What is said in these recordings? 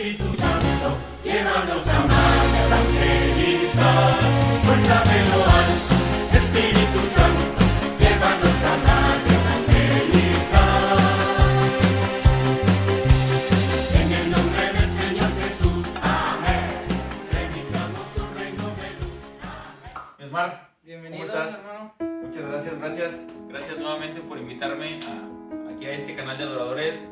Espíritu Santo, llévanos a amar y evangelizar. Muéstrame lo alto, Espíritu Santo, llévanos a amar y evangelizar. En el nombre del Señor Jesús, amén. Predicamos su reino de luz, amén. Esmar, Bienvenido, ¿cómo estás? hermano. Muchas gracias. Gracias nuevamente por invitarme aquí a este canal de adoradores.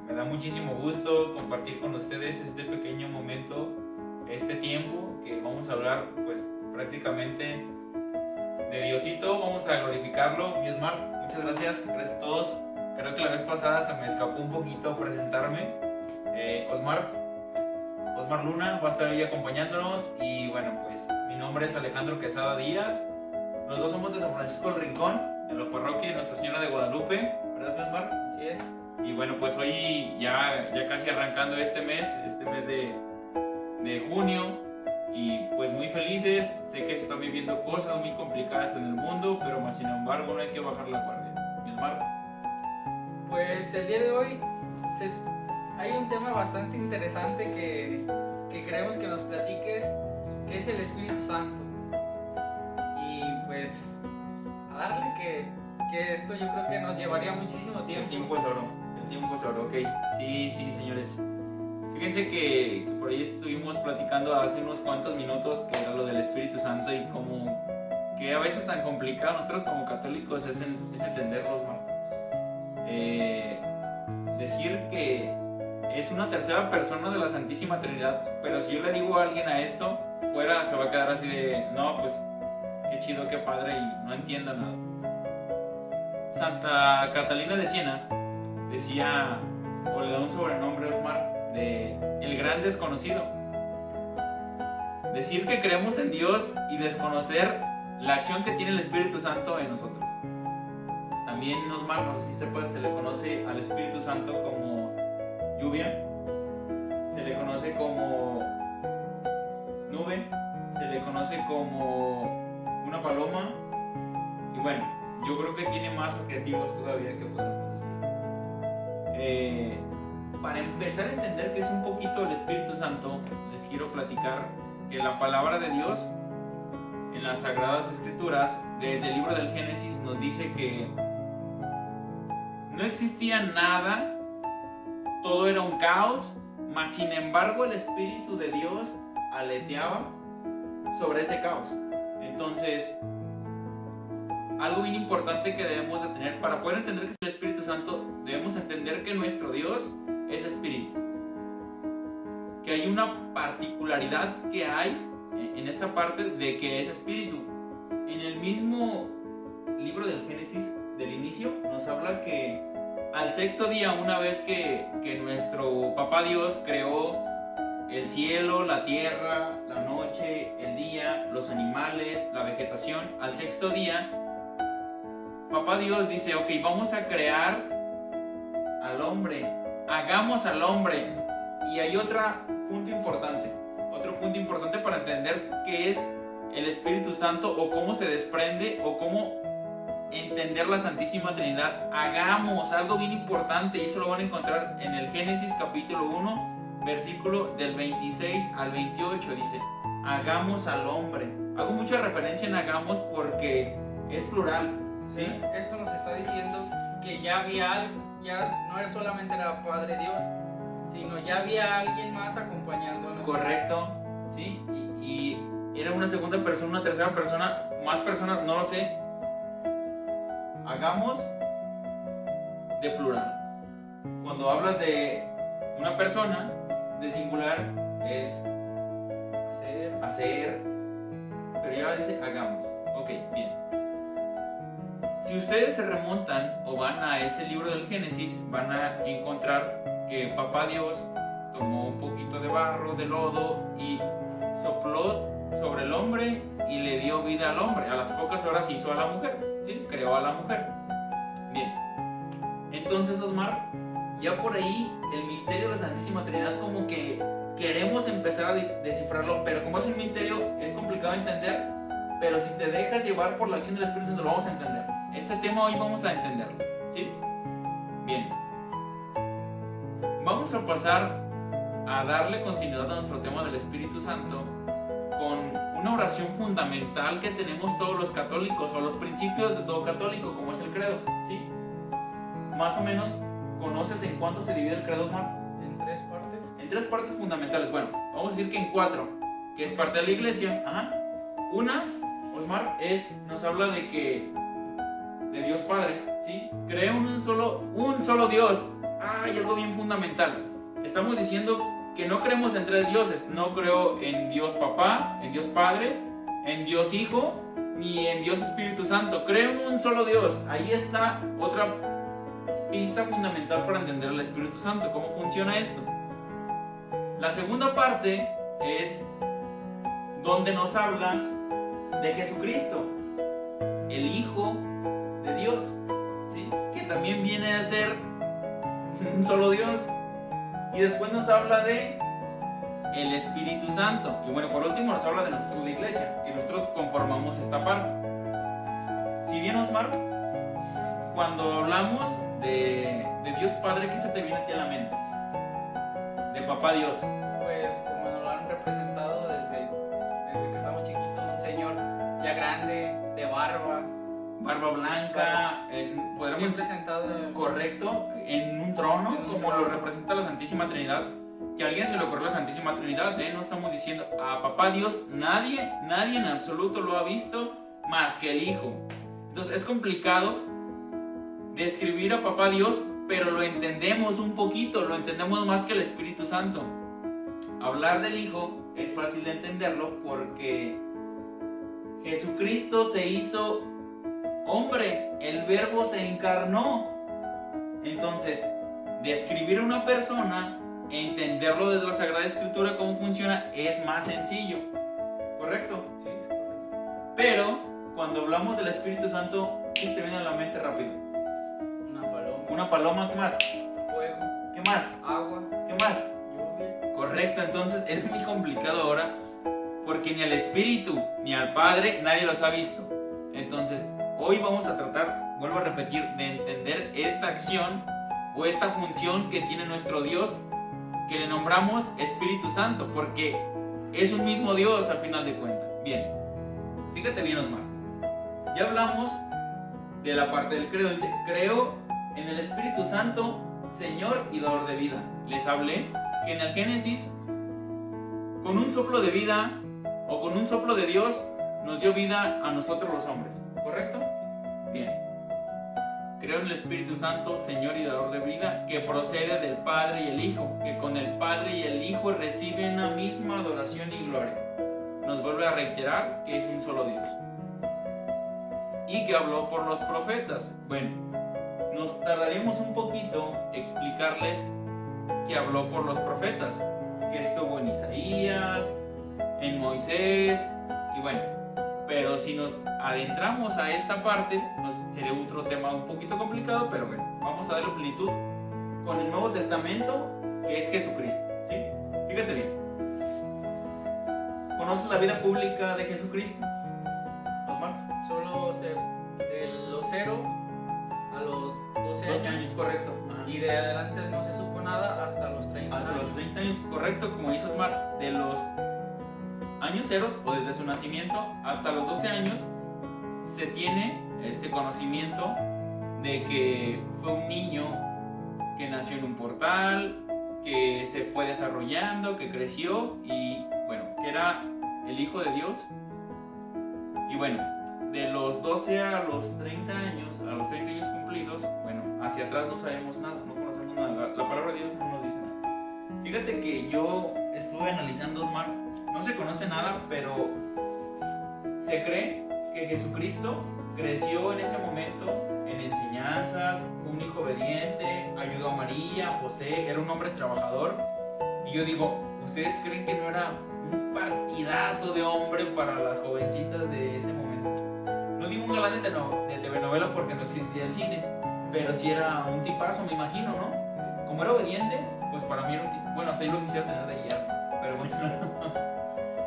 Me da muchísimo gusto compartir con ustedes este pequeño momento, este tiempo que vamos a hablar pues prácticamente de Diosito. Vamos a glorificarlo. Mi Esmar, muchas gracias a todos. Creo que la vez pasada se me escapó un poquito presentarme. Osmar Luna va a estar ahí acompañándonos y bueno, pues mi nombre es Alejandro Quesada Díaz. Los dos somos de San Francisco del Rincón, de la parroquia de Nuestra Señora de Guadalupe, ¿verdad, mi Osmar? Así es. Y bueno, pues hoy ya casi arrancando este mes de junio, y pues muy felices. Sé que se están viviendo cosas muy complicadas en el mundo, pero más sin embargo no hay que bajar la guardia. Mi Osmar. Pues el día de hoy hay un tema bastante interesante que queremos que nos platiques, que es el Espíritu Santo. Y pues a darle que esto yo creo que nos llevaría muchísimo tiempo. El tiempo es oro, ok. Sí, señores. Fíjense que por ahí estuvimos platicando hace unos cuantos minutos que era lo del Espíritu Santo y como que a veces tan complicado nosotros como católicos es entenderlo, ¿no? Decir que es una tercera persona de la Santísima Trinidad, pero si yo le digo a alguien a esto, fuera se va a quedar así de, no, pues qué chido, qué padre, y no entiendo nada. Santa Catalina de Siena decía, o le da un sobrenombre a Osmar, de el gran desconocido. Decir que creemos en Dios y desconocer la acción que tiene el Espíritu Santo en nosotros. También Osmar, no sé si sepas, se le conoce al Espíritu Santo como lluvia, se le conoce como nube, se le conoce como una paloma, y bueno, yo creo que tiene más adjetivos todavía que podemos decir. Para empezar a entender qué es un poquito el Espíritu Santo, les quiero platicar que la palabra de Dios en las Sagradas Escrituras, desde el libro del Génesis, nos dice que no existía nada, todo era un caos, mas sin embargo el Espíritu de Dios aleteaba sobre ese caos. Entonces, algo bien importante que debemos de tener para poder entender que es el Espíritu Santo, debemos entender que nuestro Dios es Espíritu. Que hay una particularidad que hay en esta parte de que es Espíritu. En el mismo libro del Génesis, del inicio, nos habla que al sexto día, una vez que nuestro Papá Dios creó el cielo, la tierra, la noche, el día, los animales, la vegetación, al sexto día, Papá Dios dice, ok, vamos a crear al hombre, hagamos al hombre. Y hay otro punto importante para entender qué es el Espíritu Santo o cómo se desprende o cómo entender la Santísima Trinidad. Hagamos algo bien importante, y eso lo van a encontrar en el Génesis capítulo 1, versículo del 26 al 28, dice, hagamos al hombre. Hago mucha referencia en hagamos porque es plural. ¿Sí? Esto nos está diciendo que ya había algo, ya no era solamente era Padre Dios, sino ya había alguien más acompañándonos. Correcto, ¿sí? Y era una segunda persona, una tercera persona, más personas, no lo sé. Hagamos de plural. Cuando hablas de una persona, de singular, es hacer, pero ya dice hagamos. Ok, bien. Si ustedes se remontan o van a ese libro del Génesis, van a encontrar que Papá Dios tomó un poquito de barro, de lodo, y sopló sobre el hombre y le dio vida al hombre. A las pocas horas hizo a la mujer, ¿sí? Creó a la mujer. Bien. Entonces, Osmar, ya por ahí el misterio de la Santísima Trinidad como que queremos empezar a descifrarlo, pero como es un misterio, es complicado de entender, pero si te dejas llevar por la acción del Espíritu Santo, lo vamos a entender. Este tema hoy vamos a entenderlo, ¿sí? Bien. Vamos a pasar a darle continuidad a nuestro tema del Espíritu Santo con una oración fundamental que tenemos todos los católicos, o los principios de todo católico, como es el credo, ¿sí? Más o menos, ¿conoces en cuánto se divide el credo, Osmar? En 3 partes. En 3 partes fundamentales. Bueno, vamos a decir que en 4, que es parte de la iglesia. Ajá. Una, Osmar, nos habla de Dios Padre, ¿sí? Creo en un solo Dios. Hay algo bien fundamental. Estamos diciendo que no creemos en 3 dioses. No creo en Dios Papá, en Dios Padre, en Dios Hijo, ni en Dios Espíritu Santo. Creo en un solo Dios. Ahí está otra pista fundamental para entender el Espíritu Santo. ¿Cómo funciona esto? La segunda parte es donde nos habla de Jesucristo, el Hijo de Dios, ¿sí? Que también viene a ser un solo Dios. Y después nos habla de el Espíritu Santo. Y bueno, por último nos habla de nosotros, la iglesia, que nosotros conformamos esta parte. Si bien, Osmar, cuando hablamos de Dios Padre, ¿qué se te viene a ti a la mente? De Papá Dios. Pues como nos lo han representado desde que estamos chiquitos, un señor ya grande, de barba blanca, podríamos siempre sentado en... correcto, en un trono, como lo representa la Santísima Trinidad. Que a alguien se le ocurrió la Santísima Trinidad, no estamos diciendo a Papá Dios, nadie en absoluto lo ha visto más que el Hijo. Entonces es complicado describir a Papá Dios, pero lo entendemos un poquito, lo entendemos más que el Espíritu Santo. Hablar del Hijo es fácil de entenderlo porque Jesucristo se hizo hombre, el Verbo se encarnó. Entonces, describir a una persona, entenderlo desde la Sagrada Escritura, cómo funciona, es más sencillo. ¿Correcto? Sí, es correcto. Pero, cuando hablamos del Espíritu Santo, ¿qué te viene a la mente rápido? Una paloma. Una paloma, ¿qué más? Fuego. ¿Qué más? Agua. ¿Qué más? Lluvia. Correcto, entonces es muy complicado ahora, porque ni al Espíritu ni al Padre nadie los ha visto. Entonces, hoy vamos a tratar, vuelvo a repetir, de entender esta acción o esta función que tiene nuestro Dios, que le nombramos Espíritu Santo, porque es un mismo Dios al final de cuentas. Bien, fíjate bien, Osmar. Ya hablamos de la parte del credo. Dice, creo en el Espíritu Santo, Señor y dador de vida. Les hablé que en el Génesis, con un soplo de vida o con un soplo de Dios, nos dio vida a nosotros los hombres. ¿Correcto? Bien. Creo en el Espíritu Santo, Señor y dador de vida, que procede del Padre y el Hijo, que con el Padre y el Hijo reciben la misma adoración y gloria. Nos vuelve a reiterar que es un solo Dios. Y que habló por los profetas. Bueno, nos tardaremos un poquito explicarles que habló por los profetas, que estuvo en Isaías, en Moisés, y bueno, pero si nos adentramos a esta parte, sería otro tema un poquito complicado, pero bueno, vamos a darle plenitud con el Nuevo Testamento, que es Jesucristo, ¿sí? Fíjate bien. ¿Conoces la vida pública de Jesucristo, Osmar? Solo de los 0 a los 12 años. Correcto. Ajá. Y de adelante no se supo nada hasta los 30 Hasta años. los 30 años, correcto, como dice Osmar, de los años ceros o desde su nacimiento hasta los 12 años se tiene este conocimiento de que fue un niño que nació en un portal, que se fue desarrollando, que creció y bueno, que era el Hijo de Dios. Y bueno, de los 12 a los 30 años, a los 30 años cumplidos, bueno, hacia atrás no sabemos nada, no conocemos nada, la palabra de Dios no nos dice nada. Fíjate que yo estuve analizando, Osmar, no se conoce nada, pero se cree que Jesucristo creció en ese momento en enseñanzas, fue un hijo obediente, ayudó a María, a José, era un hombre trabajador. Y yo digo, ¿ustedes creen que no era un partidazo de hombre para las jovencitas de ese momento? No digo un galán de telenovela porque no existía el cine, pero sí era un tipazo, me imagino, ¿no? Como era obediente, pues para mí era un tipo, bueno, hasta yo lo quisiera tener de hierro, pero bueno.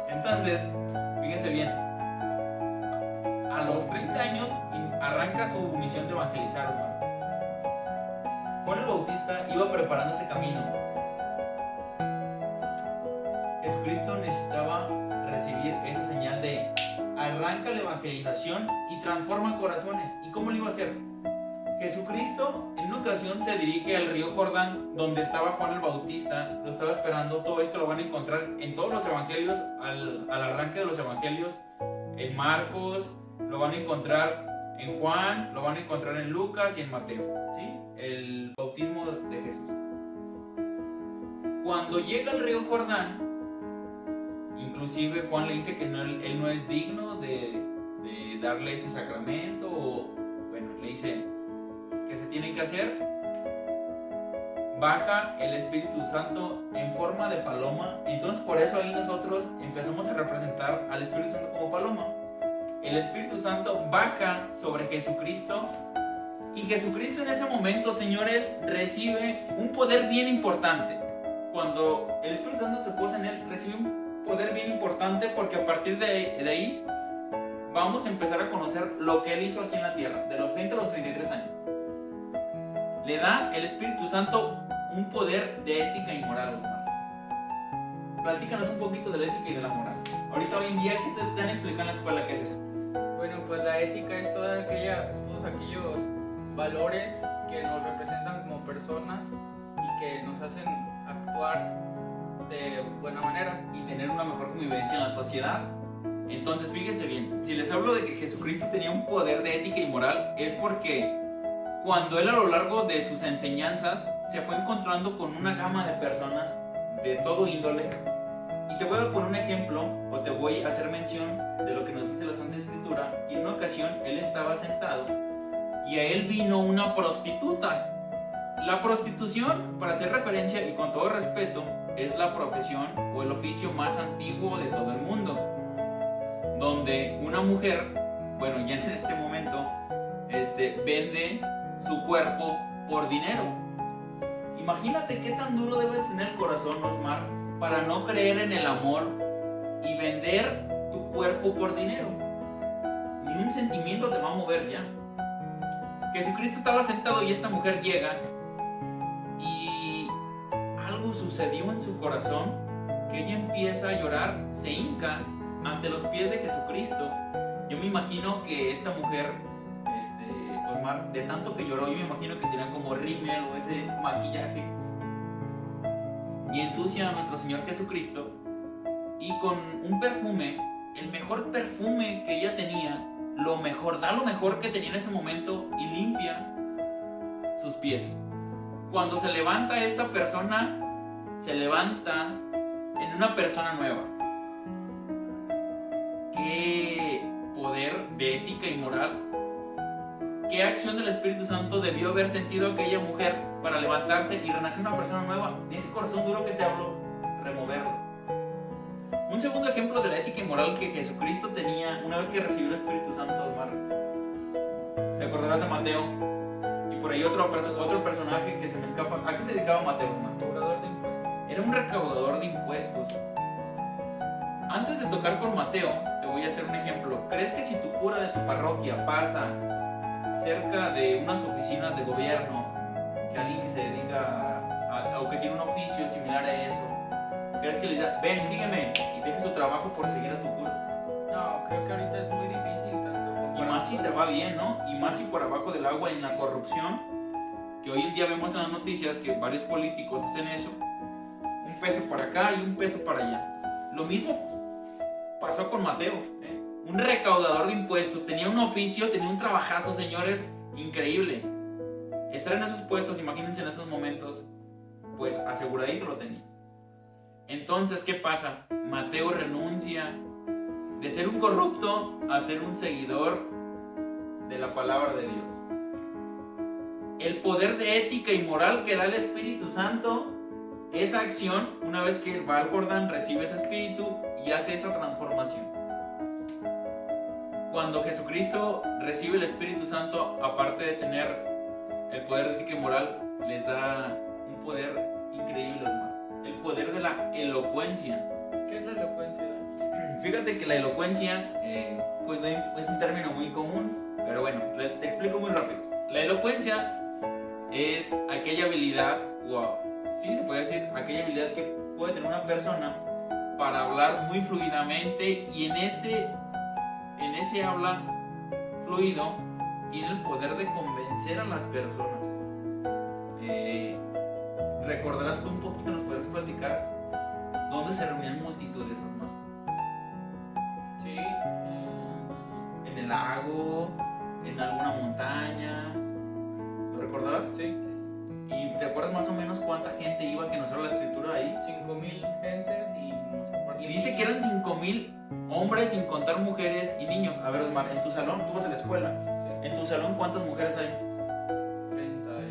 Entonces, fíjense bien, a los 30 años arranca su misión de evangelizar, hermano. Juan el Bautista iba preparando ese camino. recibir esa señal de arranca la evangelización y transforma corazones. ¿Y cómo lo iba a hacer? Jesucristo en una ocasión se dirige al río Jordán, donde estaba Juan el Bautista, lo estaba esperando. Todo esto lo van a encontrar en todos los evangelios, al arranque de los evangelios, en Marcos, lo van a encontrar en Juan, lo van a encontrar en Lucas y en Mateo, ¿sí? El bautismo de Jesús. Cuando llega al río Jordán, inclusive Juan le dice que él no es digno de darle ese sacramento, o bueno, le dice que se tiene que hacer. Baja el Espíritu Santo en forma de paloma. Entonces por eso ahí nosotros empezamos a representar al Espíritu Santo como paloma. El Espíritu Santo baja sobre Jesucristo, y Jesucristo en ese momento, señores, recibe un poder bien importante. Cuando el Espíritu Santo se posa en él, recibe un poder bien importante, porque a partir de ahí vamos a empezar a conocer lo que él hizo aquí en la tierra, de los 30 a los 33 años. Le da el Espíritu Santo un poder de ética y moral, Osmar. Platícanos un poquito de la ética y de la moral. Ahorita hoy en día, ¿qué te han explicado en la escuela? ¿Qué es eso? Bueno, pues la ética es todos aquellos valores que nos representan como personas y que nos hacen actuar de buena manera Y tener una mejor convivencia en la sociedad. Entonces, fíjense bien, si les hablo de que Jesucristo tenía un poder de ética y moral, es porque cuando él a lo largo de sus enseñanzas se fue encontrando con una gama de personas de todo índole. Y te voy a poner un ejemplo, o te voy a hacer mención de lo que nos dice la Santa Escritura. Y en una ocasión él estaba sentado y a él vino una prostituta. La prostitución, para hacer referencia y con todo respeto, es la profesión o el oficio más antiguo de todo el mundo, donde una mujer, bueno, ya en este momento, vende su cuerpo por dinero. Imagínate qué tan duro debes tener el corazón, Osmar, para no creer en el amor y vender tu cuerpo por dinero. Ni un sentimiento te va a mover ya. Jesucristo estaba sentado y esta mujer llega, y algo sucedió en su corazón, que ella empieza a llorar, se hinca ante los pies de Jesucristo. Yo me imagino que esta mujer, Osmar, de tanto que lloró, yo me imagino que tenía como rímel o ese maquillaje, y ensucia a nuestro Señor Jesucristo, y con un perfume, el mejor perfume que ella tenía, da lo mejor que tenía en ese momento, y limpia sus pies. Cuando se levanta esta persona, se levanta en una persona nueva. Qué poder de ética y moral. ¿Qué acción del Espíritu Santo debió haber sentido aquella mujer para levantarse y renacer una persona nueva? De ese corazón duro que te hablo, removerlo. Un segundo ejemplo de la ética y moral que Jesucristo tenía una vez que recibió el Espíritu Santo, Osmar. ¿Te acordarás de Mateo? Y por ahí otro personaje que se me escapa. ¿A qué se dedicaba Mateo, Osmar? Cobrador de impuestos. Era un recaudador de impuestos. Antes de tocar con Mateo, te voy a hacer un ejemplo. ¿Crees que si tu cura de tu parroquia pasa cerca de unas oficinas de gobierno, que alguien que se dedica o que tiene un oficio similar a eso, crees que le digas, ven, sígueme, y deje su trabajo por seguir a tu cura? No, creo que ahorita es muy difícil tanto. Y más si te va bien, ¿no? Y más si por abajo del agua en la corrupción, que hoy en día vemos en las noticias que varios políticos hacen eso, un peso para acá y un peso para allá. Lo mismo pasó con Mateo, ¿eh? Un recaudador de impuestos, tenía un oficio, tenía un trabajazo, señores, increíble. Estar en esos puestos, imagínense en esos momentos, pues aseguradito lo tenía. Entonces, ¿qué pasa? Mateo renuncia de ser un corrupto a ser un seguidor de la palabra de Dios. El poder de ética y moral que da el Espíritu Santo, esa acción, una vez que va al Jordán, recibe ese espíritu y hace esa transformación. Cuando Jesucristo recibe el Espíritu Santo, aparte de tener el poder de ética y moral, les da un poder increíble, hermano. El poder de la elocuencia. ¿Qué es la elocuencia? Fíjate que la elocuencia pues es un término muy común, pero bueno, te explico muy rápido. La elocuencia es aquella habilidad, sí se puede decir, aquella habilidad que puede tener una persona para hablar muy fluidamente, y en ese habla fluido tiene el poder de convencer a las personas. ¿Recordarás tú un poquito, nos podrás platicar dónde se reunían multitudes, Osmar? Sí. ¿En el lago? ¿En alguna montaña? ¿Lo recordarás? Sí. ¿Y te acuerdas más o menos cuánta gente iba, que nos habla la escritura ahí? 5,000 gentes y no sé cuántos Y dice que eran 5,000 hombres, sin contar mujeres y niños. A ver, Osmar, en tu salón, tú vas a la escuela. Sí. ¿En tu salón cuántas mujeres hay? 32.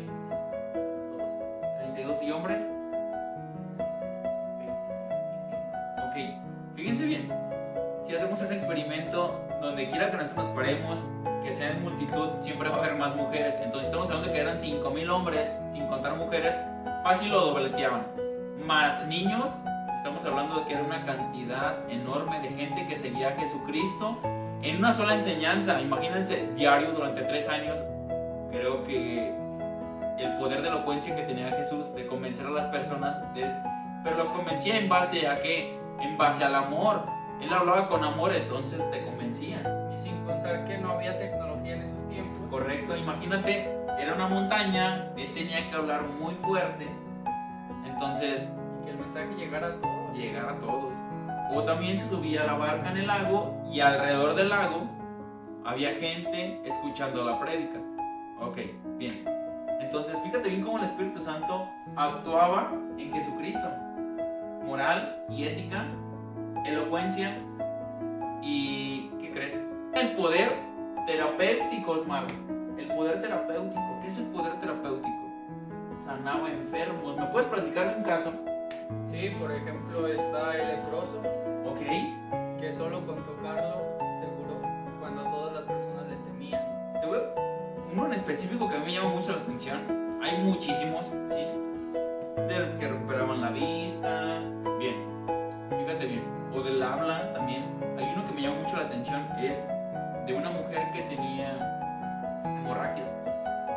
32. ¿Y hombres? 25. Ok, fíjense bien. Si hacemos un experimento, donde quiera que nosotros nos paremos, que sea en multitud, siempre va a haber más mujeres. Entonces estamos hablando de que eran 5,000 hombres, sin contar mujeres, fácil lo dobleteaban. Más niños, estamos hablando de que era una cantidad enorme de gente que seguía a Jesucristo en una sola enseñanza. Imagínense, diario durante 3 años. Creo que el poder de elocuencia que tenía Jesús de convencer a las personas, pero los convencía en base a qué? En base al amor. Él hablaba con amor, entonces te convencía. Y sin contar que no había tecnología en esos tiempos. Correcto, imagínate, era una montaña, él tenía que hablar muy fuerte, entonces Y que el mensaje llegara a todos. llegar a todos. O también se subía a la barca en el lago, y alrededor del lago había gente escuchando la prédica. Ok, bien. Entonces fíjate bien cómo el Espíritu Santo actuaba en Jesucristo. Moral y ética, elocuencia y... ¿qué crees? El poder terapéutico, Osmar. El poder terapéutico. ¿Qué es el poder terapéutico? Sanaba enfermos. ¿Me puedes platicar de un caso? Sí, por ejemplo, está el leproso, Ok. que solo con tocarlo se curó cuando todas las personas le temían. Te voy a- Uno en específico que a mí me llama mucho la atención. Hay muchísimos, ¿sí? De los que recuperaban la vista. Bien, fíjate bien. O del habla también. Hay uno que me llama mucho la atención. Es de una mujer que tenía hemorragias.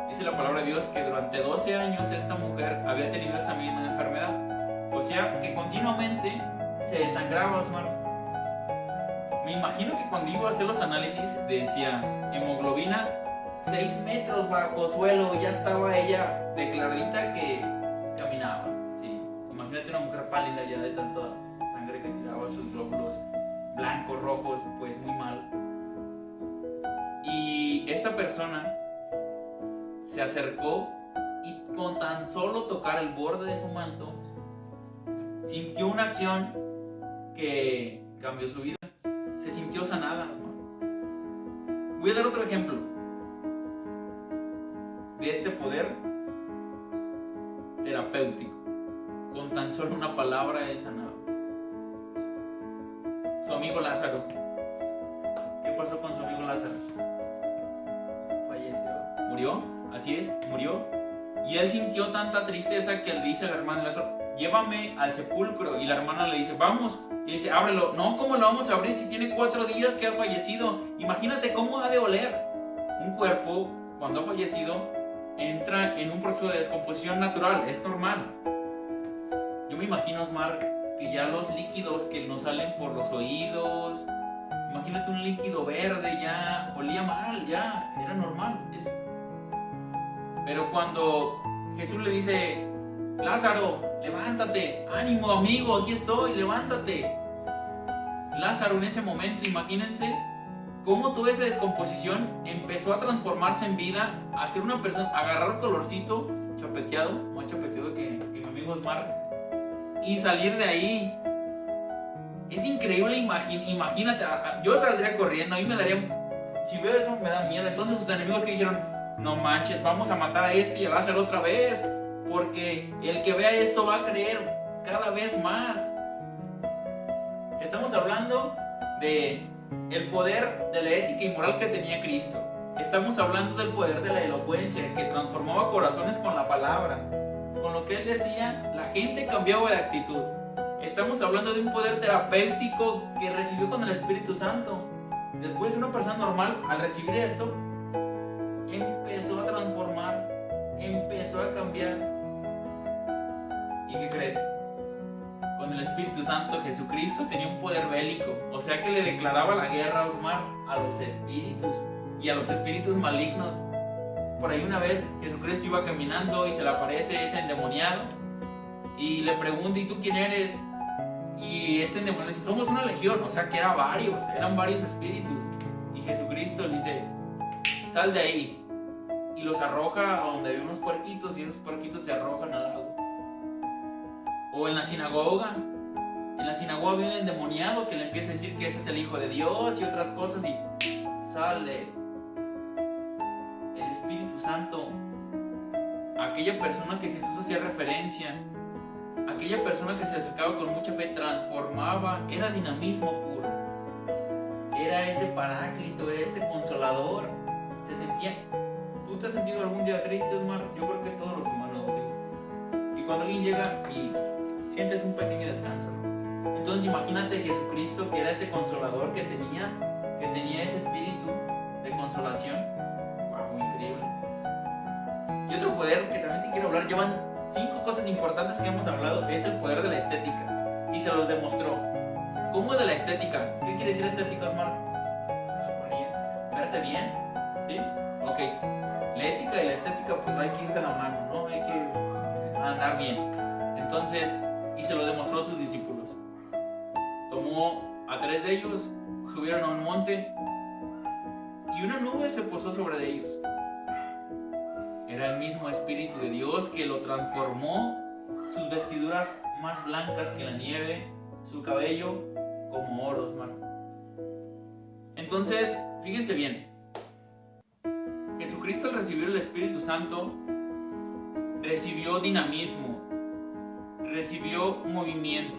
Dice la palabra de Dios que durante 12 años esta mujer había tenido esta misma enfermedad. O sea, que continuamente se desangraba, Osmar. Me imagino que cuando iba a hacer los análisis decía hemoglobina 6 metros bajo suelo, ya estaba ella declaradita que caminaba. Sí. Imagínate una mujer pálida ya de tanta sangre que tiraba, sus glóbulos blancos, rojos, pues muy mal. Y esta persona se acercó y con tan solo tocar el borde de su manto sintió una acción que cambió su vida. Se sintió sanada, Osmar. Voy a dar otro ejemplo de este poder terapéutico. Con tan solo una palabra él sanaba. Su amigo Lázaro. ¿Qué pasó con su amigo Lázaro? Falleció. Murió, así es, murió. Y él sintió tanta tristeza que le dice a la hermana Lázaro, llévame al sepulcro. Y la hermana le dice, vamos. Y dice, ábrelo. No, ¿cómo lo vamos a abrir si tiene 4 días que ha fallecido? Imagínate cómo ha de oler. Un cuerpo, cuando ha fallecido, entra en un proceso de descomposición natural, es normal. Yo me imagino, Osmar, que ya los líquidos que nos salen por los oídos, imagínate un líquido verde, ya olía mal, ya era normal. Pero cuando Jesús le dice, Lázaro, levántate, ánimo amigo, aquí estoy, levántate. Lázaro en ese momento, imagínense cómo toda esa descomposición empezó a transformarse en vida, a ser una persona, agarrar colorcito chapeteado, más chapeteado que mi amigo Osmar, y salir de ahí. Es increíble, imagínate, yo saldría corriendo, a mí me daría, si veo eso me da miedo. Entonces sus enemigos que dijeron, no manches, vamos a matar a este y a Lázaro otra vez, porque el que vea esto va a creer cada vez más. Estamos hablando de el poder de la ética y moral que tenía Cristo. Estamos hablando del poder de la elocuencia, que transformaba corazones con la palabra. Con lo que él decía, la gente cambiaba de actitud. Estamos hablando de un poder terapéutico que recibió con el Espíritu Santo. Después, una persona normal, al recibir esto, empezó a transformar, empezó a cambiar. ¿Y qué crees? Con con el Espíritu Santo, Jesucristo tenía un poder bélico, o sea que le declaraba la guerra, Osmar, a los espíritus y a los espíritus malignos. Por ahí una vez Jesucristo iba caminando y se le aparece ese endemoniado y le pregunta: ¿y tú quién eres? Y este endemoniado dice: somos una legión, o sea que eran varios espíritus. Y Jesucristo le dice: sal de ahí, y los arroja a donde había unos puerquitos, y esos puerquitos se arrojan al agua. O en la sinagoga había un endemoniado que le empieza a decir que ese es el Hijo de Dios y otras cosas, y sale el Espíritu Santo. Aquella persona que Jesús hacía referencia, aquella persona que se acercaba con mucha fe, transformaba, era dinamismo puro, era ese paráclito, era ese consolador. Se sentía. ¿Tú te has sentido algún día triste, Osmar? Yo creo que todos los humanos. Y cuando alguien llega y sientes un pequeño descanso, ¿no? Entonces imagínate Jesucristo, que era ese consolador que tenía ese espíritu de consolación. ¡Wow! Increíble. Y otro poder que también te quiero hablar, llevan 5 cosas importantes que hemos hablado, es el poder de la estética. Y se los demostró. ¿Cómo de la estética? ¿Qué quiere decir estética, Osmar? La apariencia. ¿Verte bien? ¿Sí? Ok. La ética y la estética pues hay que ir de la mano, ¿no? Hay que andar bien. Entonces, y se lo demostró a sus discípulos. Tomó a 3 de ellos, subieron a un monte y una nube se posó sobre ellos. Era el mismo Espíritu de Dios que lo transformó, sus vestiduras más blancas que la nieve, su cabello como oro, Osmar. Entonces, fíjense bien. Jesucristo, al recibir el Espíritu Santo, recibió dinamismo, recibió movimiento,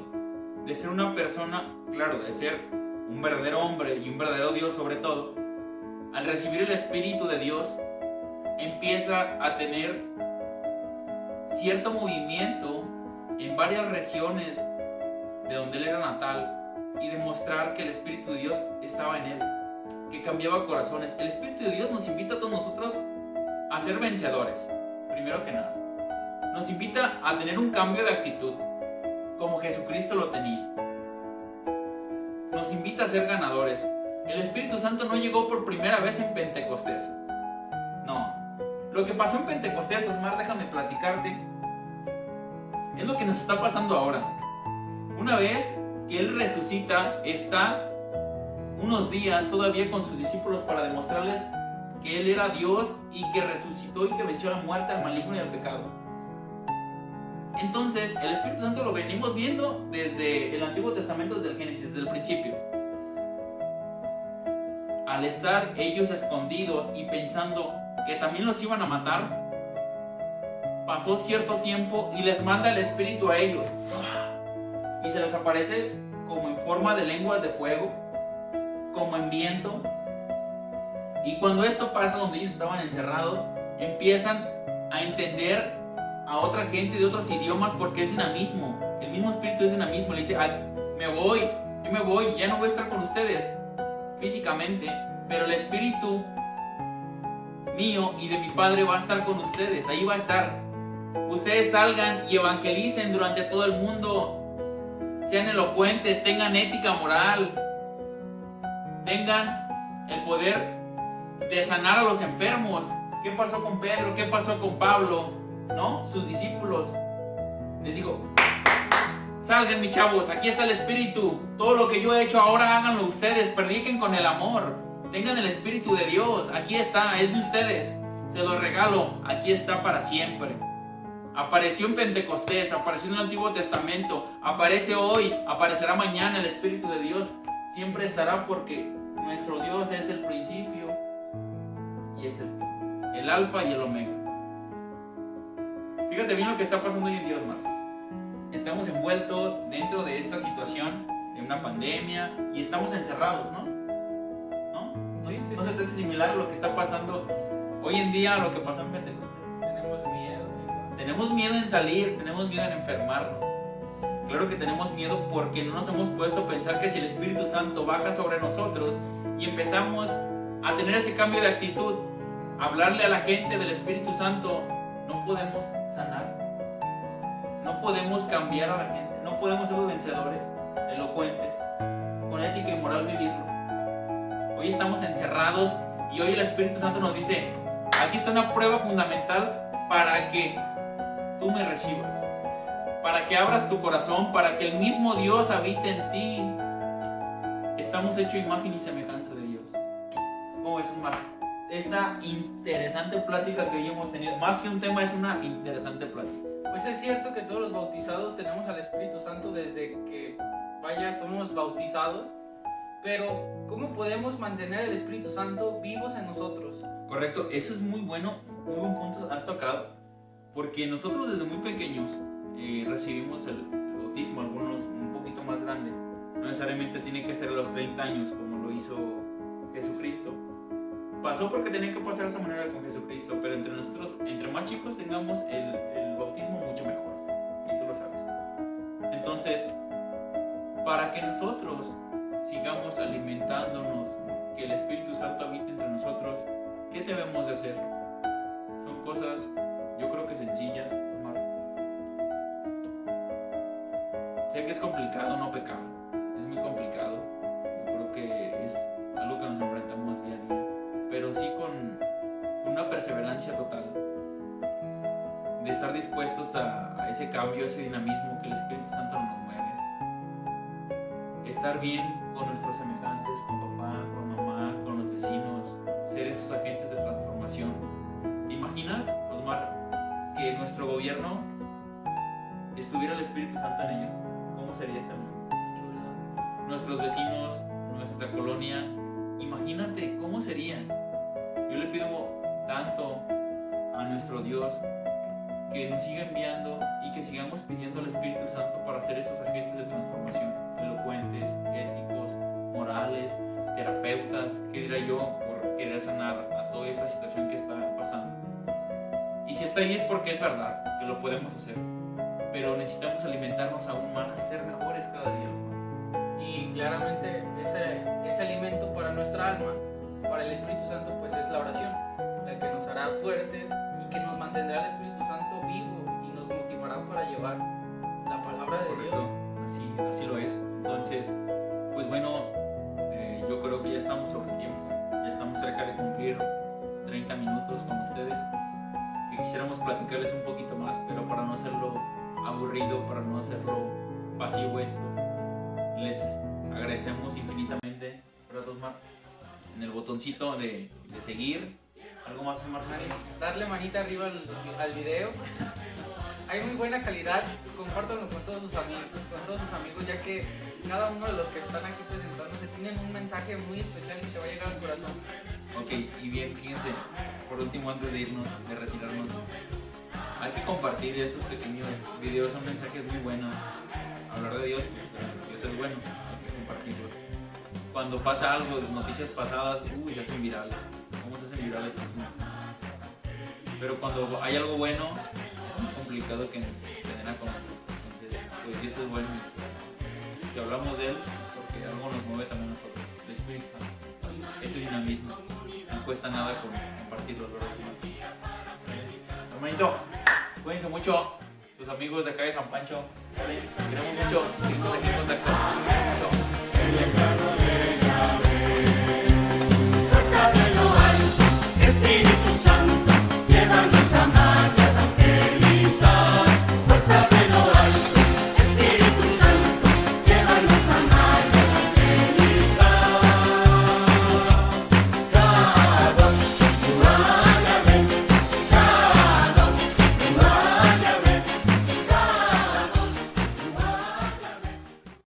de ser una persona, claro, de ser un verdadero hombre y un verdadero Dios sobre todo. Al recibir el Espíritu de Dios, empieza a tener cierto movimiento en varias regiones de donde él era natal y demostrar que el Espíritu de Dios estaba en él, que cambiaba corazones. El Espíritu de Dios nos invita a todos nosotros a ser vencedores, primero que nada. Nos invita a tener un cambio de actitud, como Jesucristo lo tenía. Nos invita a ser ganadores. El Espíritu Santo no llegó por primera vez en Pentecostés. No. Lo que pasó en Pentecostés, Osmar, déjame platicarte, es lo que nos está pasando ahora. Una vez que Él resucita, está unos días todavía con sus discípulos para demostrarles que Él era Dios y que resucitó y que venció la muerte, al maligno y al pecado. Entonces, el Espíritu Santo lo venimos viendo desde el Antiguo Testamento, desde el Génesis, desde el principio. Al estar ellos escondidos y pensando que también los iban a matar, pasó cierto tiempo y les manda el Espíritu a ellos. Y se les aparece como en forma de lenguas de fuego, como en viento. Y cuando esto pasa, donde ellos estaban encerrados, empiezan a entender a otra gente de otros idiomas, porque es dinamismo. El mismo Espíritu es dinamismo. Le dice: yo me voy, ya no voy a estar con ustedes físicamente, pero el Espíritu mío y de mi Padre va a estar con ustedes. Ahí va a estar. Ustedes salgan y evangelicen durante todo el mundo. Sean elocuentes, tengan ética moral, tengan el poder de sanar a los enfermos. ¿Qué pasó con Pedro? ¿Qué pasó con Pablo? ¿No? Sus discípulos. Les digo: salgan, mis chavos, aquí está el Espíritu. Todo lo que yo he hecho ahora, háganlo ustedes. Prediquen con el amor. Tengan el Espíritu de Dios. Aquí está, es de ustedes. Se los regalo. Aquí está para siempre. Apareció en Pentecostés, apareció en el Antiguo Testamento, aparece hoy, aparecerá mañana. El Espíritu de Dios siempre estará, porque nuestro Dios es el principio y es el alfa y el omega. Fíjate bien lo que está pasando hoy en día, hermano. Estamos envueltos dentro de esta situación de una pandemia y estamos encerrados, ¿no? Sí. ¿No se te hace similar lo que está pasando hoy en día a lo que pasó en Pentecostés? Tenemos miedo. Tenemos miedo en salir, tenemos miedo en enfermarnos. Claro que tenemos miedo porque no nos hemos puesto a pensar que si el Espíritu Santo baja sobre nosotros y empezamos a tener ese cambio de actitud, a hablarle a la gente del Espíritu Santo, no podemos sanar, no podemos cambiar a la gente. no podemos ser vencedores, elocuentes, con ética y moral vivirlo. Hoy estamos encerrados y hoy el Espíritu Santo nos dice, aquí está una prueba fundamental para que tú me recibas, para que abras tu corazón, para que el mismo Dios habite en ti. Estamos hechos imagen y semejanza de Dios. ¿Cómo ves, Osmar? Esta interesante plática que hoy hemos tenido, más que un tema, es una interesante plática. Pues es cierto que todos los bautizados tenemos al Espíritu Santo desde que, somos bautizados, pero ¿cómo podemos mantener el Espíritu Santo vivos en nosotros? Correcto, eso es muy bueno, muy buen punto has tocado, porque nosotros desde muy pequeños recibimos el bautismo, algunos un poquito más grande, no necesariamente tiene que ser a los 30 años como lo hizo Jesucristo. Pasó porque tenía que pasar de esa manera con Jesucristo, pero entre nosotros, entre más chicos tengamos el bautismo, mucho mejor, y tú lo sabes. Entonces, para que nosotros sigamos alimentándonos, que el Espíritu Santo habite entre nosotros, ¿qué debemos de hacer? Son cosas, yo creo que sencillas, Omar. Sé que es complicado no pecar, es muy complicado, yo creo que es algo que nos enfrentamos día a día, pero sí con una perseverancia total, de estar dispuestos a ese cambio, ese dinamismo que el Espíritu Santo nos mueve, estar bien con nuestros semejantes, con papá, con mamá, con los vecinos, ser esos agentes de transformación. ¿Te imaginas, Osmar, que nuestro gobierno estuviera el Espíritu Santo en ellos? ¿Cómo sería este mundo? Nuestros vecinos, nuestra colonia, imagínate cómo sería. Yo le pido tanto a nuestro Dios que nos siga enviando y que sigamos pidiendo al Espíritu Santo para ser esos agentes de transformación, elocuentes, éticos, morales, terapeutas, ¿qué dirá yo? Por querer sanar a toda esta situación que está pasando. Y si está ahí es porque es verdad que lo podemos hacer, pero necesitamos alimentarnos aún más, ser mejores cada día, ¿no? Y claramente ese alimento para nuestra alma, para el Espíritu Santo, pues es la oración, la que nos hará fuertes y que nos mantendrá el Espíritu Santo vivo y nos motivará para llevar la palabra de Dios. Así lo es. Entonces, pues bueno, yo creo que ya estamos sobre el tiempo, ya estamos cerca de cumplir 30 minutos con ustedes, que quisiéramos platicarles un poquito más, pero para no hacerlo aburrido, para no hacerlo pasivo esto, les agradecemos infinitamente, ¿verdad, Osmar? En el botoncito de seguir. ¿Algo más, Osmar? Darle manita arriba al video. Hay muy buena calidad, compártanlo con todos sus amigos, ya que cada uno de los que están aquí presentándose tienen un mensaje muy especial que te va a llegar al corazón. Ok, y bien, fíjense, por último, antes de irnos, de retirarnos, hay que compartir esos pequeños videos, son mensajes muy buenos. Hablar de Dios, pues, Dios es bueno, hay que compartirlo. Cuando pasa algo, noticias pasadas, se hacen virales. ¿Cómo se hacen virales? Pero cuando hay algo bueno, es muy complicado que se den a conocer. Entonces, pues Dios es bueno. Si hablamos de Él, porque algo nos mueve también a nosotros, el Espíritu Santo. Ese dinamismo, no cuesta nada compartirlo, ¿verdad? Hermanito, cuídense mucho, sus amigos de acá de San Pancho. Queremos mucho, seguimos aquí en contacto. Mucho.